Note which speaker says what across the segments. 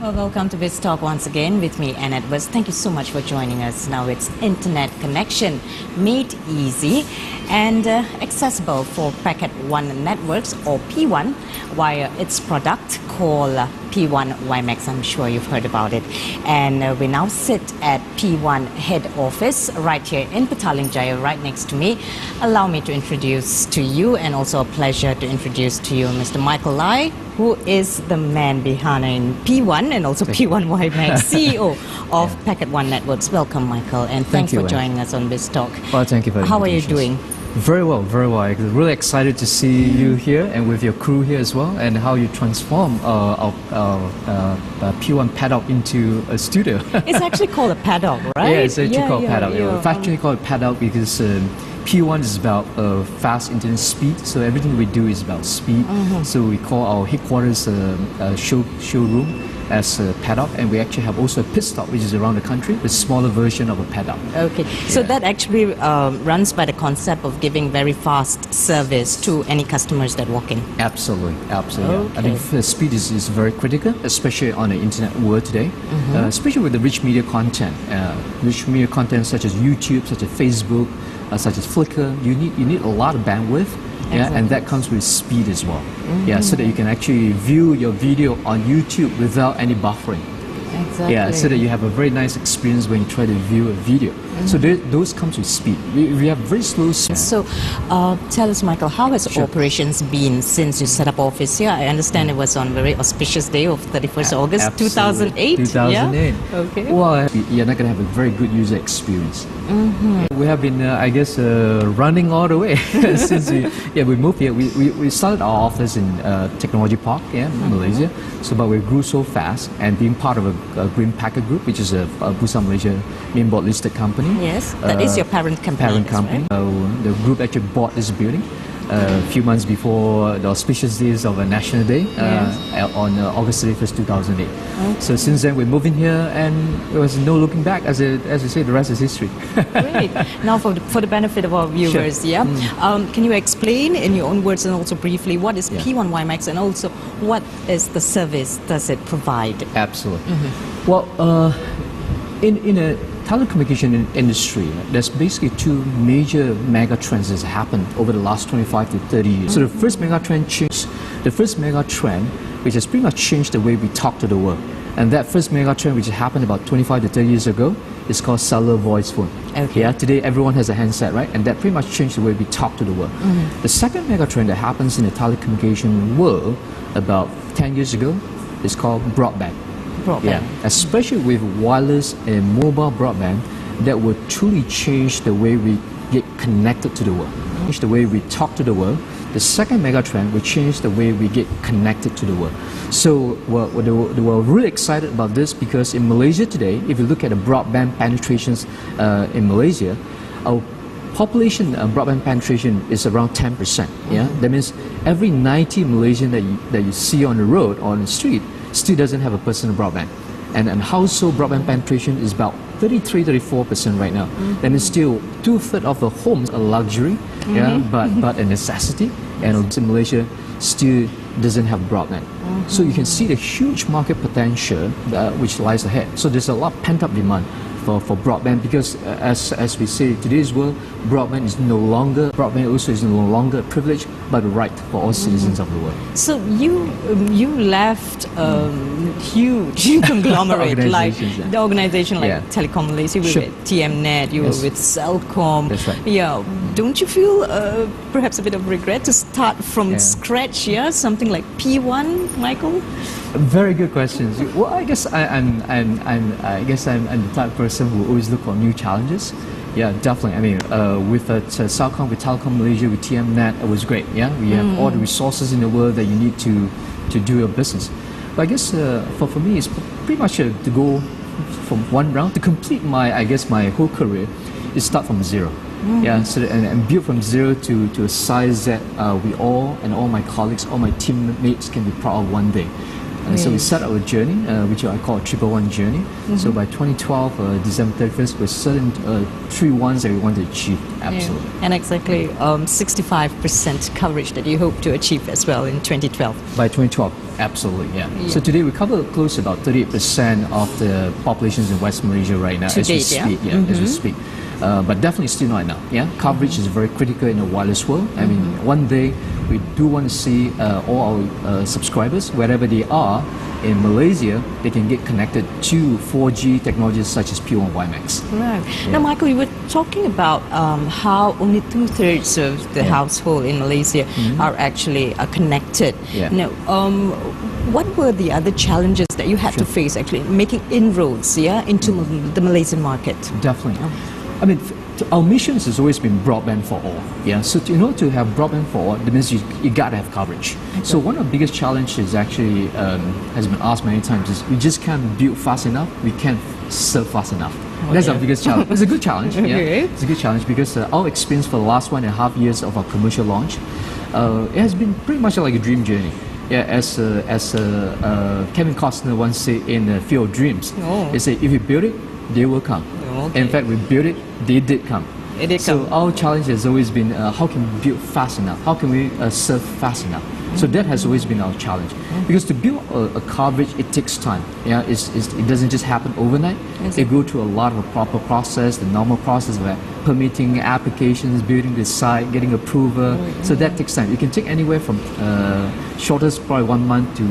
Speaker 1: Well, welcome to Biztalk once again with me, Anne Edwards. Thank you so much for joining us. Now it's internet connection made easy and accessible for Packet One networks or P1 via its product called P1 WiMAX. I'm sure you've heard about it. And we now sit at P1 head office right here in Petaling Jaya, right next to me. Allow me to introduce to you, and also a pleasure to introduce to you Mr. Michael Lai, who is the man behind P1 and also P1 WiMAX, CEO of Packet One Networks. Welcome, Michael, and thanks for joining us on Biztalk.
Speaker 2: Well, thank you for the
Speaker 1: How are you doing?
Speaker 2: Very well, very well. I'm really excited to see you here and with your crew here as well, and how you transform our P1 paddock into a studio.
Speaker 1: It's actually called a paddock, right?
Speaker 2: Yeah, it's actually called paddock. It's actually called paddock because P1 is about fast internet speed, so everything we do is about speed. So we call our headquarters showroom as a paddock, and we actually have also a pit stop which is around the country, the smaller version of a paddock.
Speaker 1: Okay, so that actually runs by the concept of giving very fast service to any customers that walk in.
Speaker 2: Absolutely, absolutely. Okay. I think speed is very critical, especially on the internet world today, especially with the rich media content. Rich media content such as YouTube, such as Facebook, such as Flickr, you need a lot of bandwidth. Yeah, and that comes with speed as well. Yeah, so that you can actually view your video on YouTube without any buffering.
Speaker 1: Exactly.
Speaker 2: Yeah, so that you have a very nice experience when you try to view a video. So those comes with speed. We have very slow speed.
Speaker 1: So tell us, Michael, how has operations been since you set up office here? I understand it was on a very auspicious day of 31st August 2008.
Speaker 2: 2008.
Speaker 1: Yeah? Okay.
Speaker 2: Well, you're not going to have a very good user experience. We have been, I guess, running all the way since we moved here. We started our office in Technology Park, Malaysia. So, but we grew so fast, and being part of a Green Packet Group, which is a Bursa Malaysia main board listed company.
Speaker 1: Yes, that is your parent company.
Speaker 2: Right? The group actually bought this building a few months before the auspicious days of a National Day on August 31st, 2008. So since then we moved in here, and there was no looking back. As you say, the rest is history.
Speaker 1: Great. Now for the benefit of our viewers, can you explain in your own words and also briefly what is P1 WiMAX, and also what is the service does it provide?
Speaker 2: Absolutely. Well, in a telecommunication industry, there's basically two major mega trends that happened over the last 25 to 30 years. So the first mega trend which has pretty much changed the way we talk to the world. And that first mega trend, which happened about 25 to 30 years ago, is called cellular voice phone.
Speaker 1: Okay.
Speaker 2: Yeah, today everyone has a handset, right? And that pretty much changed the way we talk to the world. The second mega trend that happens in the telecommunication world about 10 years ago is called broadband. Yeah, especially with wireless and mobile broadband, that will truly change the way we get connected to the world, change the way we talk to the world. The second mega trend will change the way we get connected to the world. So we're really excited about this, because in Malaysia today, if you look at the broadband penetrations in Malaysia, our population broadband penetration is around 10%. Yeah, that means every 90 Malaysian that you see on the road or on the street still doesn't have a personal broadband, and household broadband penetration is about 33-34% right now. That means still 2/3 of the homes are luxury, but a necessity, and in Malaysia still doesn't have broadband. So you can see the huge market potential which lies ahead. So there's a lot of pent-up demand for broadband, because as we say, today's world, broadband also is no longer a privilege, but a right for all citizens of the world.
Speaker 1: So you left huge conglomerate like the organization like Telecom Malaysia, you were with TMNet, you were with Celcom.
Speaker 2: That's right.
Speaker 1: Yeah, don't you feel perhaps a bit of regret to start from scratch? Yeah, something like P1, Michael.
Speaker 2: Very good questions. Well, I guess I'm the type of person who always look for new challenges. Yeah, definitely. I mean, with Celcom, with Telecom Malaysia, with TMNet, it was great. Yeah, we have all the resources in the world that you need to do your business. But I guess for me, it's pretty much to go from one round to complete my whole career. Is start from zero. Yeah, so and build from zero to a size that we all my colleagues, all my teammates can be proud of one day. So we set our journey, which I call a 111 journey. So by 2012, December 31st, we're certain 3 ones that we want to achieve. Absolutely.
Speaker 1: Yeah. And exactly 65% coverage that you hope to achieve as well in 2012.
Speaker 2: By 2012, absolutely, yeah. So today we cover close to about 38% of the populations in West Malaysia right now as we speak. As we speak. But definitely still not enough. Yeah, coverage is very critical in the wireless world. I mean, one day we do want to see all our subscribers, wherever they are in Malaysia, they can get connected to 4G technologies such as P1 WiMAX.
Speaker 1: Right. Yeah. Now, Michael, you were talking about how only 2/3 of the household in Malaysia are actually connected.
Speaker 2: Yeah.
Speaker 1: Now, what were the other challenges that you had to face actually making inroads into the Malaysian market?
Speaker 2: Definitely. I mean, our mission has always been broadband for all. Yeah. So in order to have broadband for all, that means you got to have coverage. Okay. So one of the biggest challenges actually has been asked many times is we just can't build fast enough. We can't serve fast enough. Okay. That's our biggest challenge. It's a good challenge.
Speaker 1: Okay.
Speaker 2: Yeah. It's a good challenge because our experience for the last 1.5 years of our commercial launch, it has been pretty much like a dream journey. Yeah, as Kevin Costner once said in Field of Dreams, he said, if you build it, they will come.
Speaker 1: Okay.
Speaker 2: In fact, we built it, they did come.
Speaker 1: So
Speaker 2: our challenge has always been how can we build fast enough? How can we serve fast enough? So that has always been our challenge. Because to build a coverage, it takes time. Yeah, it doesn't just happen overnight. It goes through a lot of a proper process, the normal process of permitting applications, building the site, getting approval. So that takes time. It can take anywhere from shortest probably 1 month to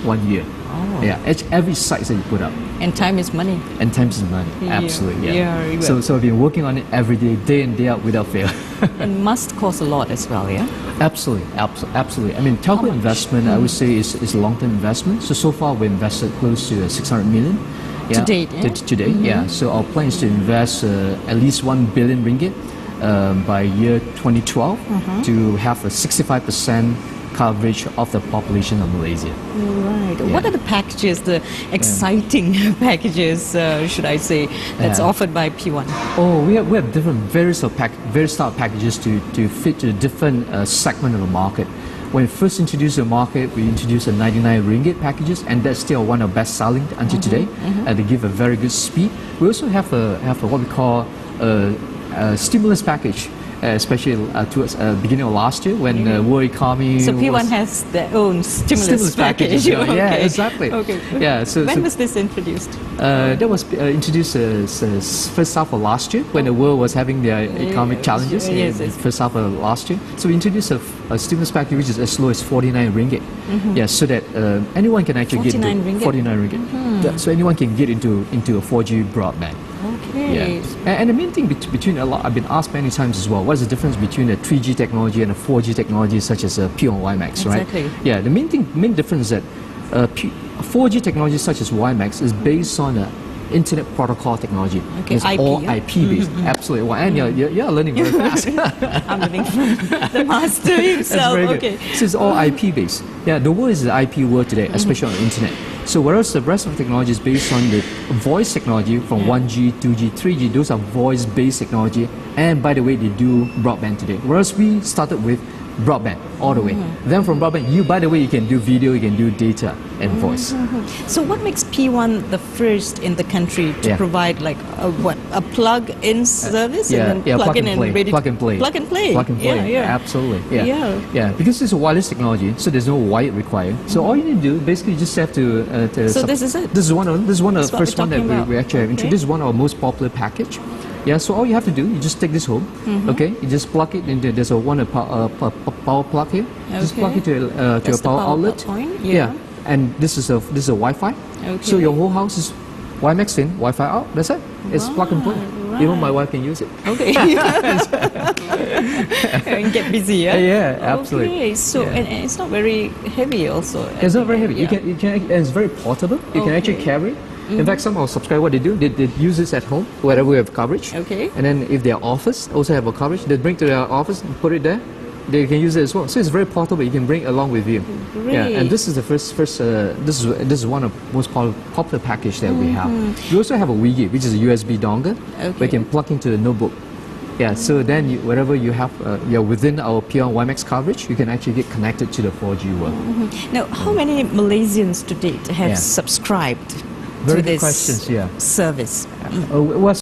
Speaker 2: 1 year.
Speaker 1: Oh.
Speaker 2: Yeah, every site that you put up.
Speaker 1: And time is money.
Speaker 2: And time is money, absolutely.
Speaker 1: Yeah.
Speaker 2: So I've been working on it every day in, day out without fail.
Speaker 1: It must cost a lot as well, yeah?
Speaker 2: Absolutely. I mean, telco investment, I would say, is a long-term investment. So far we invested close to 600 million.
Speaker 1: To date, yeah?
Speaker 2: To date, yeah. So our plan is to invest at least 1 billion ringgit by year 2012 to have a 65% coverage of the population of Malaysia.
Speaker 1: Right. What are the packages, the exciting packages, should I say, that's offered by P1?
Speaker 2: Oh, we have different various style packages to fit to the different segment of the market. When we first introduced the market, we introduced a 99 ringgit packages, and that's still one of best selling until today. They give a very good speed. We also have what we call a stimulus package. Especially towards beginning of last year when the world economy.
Speaker 1: So P1 has their own stimulus package.
Speaker 2: Yeah, exactly.
Speaker 1: Okay.
Speaker 2: Yeah. So
Speaker 1: when was this introduced?
Speaker 2: That was introduced first half of last year when the world was having their economic challenges.
Speaker 1: Yes.
Speaker 2: First half of last year. So we introduced a stimulus package which is as low as 49 ringgit. Yeah, so that anyone can actually
Speaker 1: 49
Speaker 2: get into
Speaker 1: ringgit?
Speaker 2: 49 ringgit. Yeah, so anyone can get into a 4G broadband.
Speaker 1: Okay.
Speaker 2: Yeah. And the main thing between I've been asked many times as well, what is the difference between a 3G technology and a 4G technology such as a P1 WiMAX, right?
Speaker 1: Exactly.
Speaker 2: Yeah, the main difference is that 4G technology such as WiMAX is based on internet protocol technology.
Speaker 1: Okay,
Speaker 2: it's
Speaker 1: IP,
Speaker 2: all IP based. Absolutely. Well, and you're learning very fast.
Speaker 1: I'm learning from the master himself. Okay.
Speaker 2: So it's all IP based. Yeah, the world is the IP world today, especially on the internet. So whereas the rest of the technology is based on the voice technology from 1G, 2G, 3G, those are voice-based technology. And by the way, they do broadband today. Whereas we started with broadband all the way. Then from broadband, by the way, you can do video, you can do data and voice.
Speaker 1: So what makes P1 the first in the country to provide like a plug-in service?
Speaker 2: And then plug and play. Plug and play.
Speaker 1: Plug and play.
Speaker 2: Yeah, absolutely. Yeah. Because it's a wireless technology, so there's no wire required. So all you need to do, basically, you just have to.
Speaker 1: So this is it.
Speaker 2: This is one of the first one that we actually have introduced. This is one of our most popular package. Yeah, so all you have to do, you just take this home, okay? You just plug it into, there's a power plug here. Okay. Just plug it to a power outlet. Yeah. And this is a Wi-Fi. Okay. So your whole house is WiMAX in, Wi-Fi out. That's it. It's plug and play. Right. Even my wife can use it.
Speaker 1: Okay. And get busy, yeah?
Speaker 2: Yeah, absolutely.
Speaker 1: Okay, so and it's not very heavy also.
Speaker 2: It's not very heavy. You can and it's very portable. You can actually carry it. In fact, some of our subscribers, what they do, they use this at home, wherever we have coverage.
Speaker 1: Okay.
Speaker 2: And then if their office also have a coverage, they bring to their office and put it there. They can use it as well. So it's very portable. You can bring it along with you.
Speaker 1: Great.
Speaker 2: Yeah. And this is the first. This is one of the most popular package that we have. We also have a WiGi, which is a USB dongle, where you can plug into the notebook. Yeah, so then wherever you have, you're within our pure WiMAX coverage, you can actually get connected to the 4G world.
Speaker 1: Now, how many Malaysians to date have
Speaker 2: Yeah.
Speaker 1: subscribed
Speaker 2: Very
Speaker 1: to
Speaker 2: good
Speaker 1: this
Speaker 2: questions, yeah.
Speaker 1: service?
Speaker 2: What's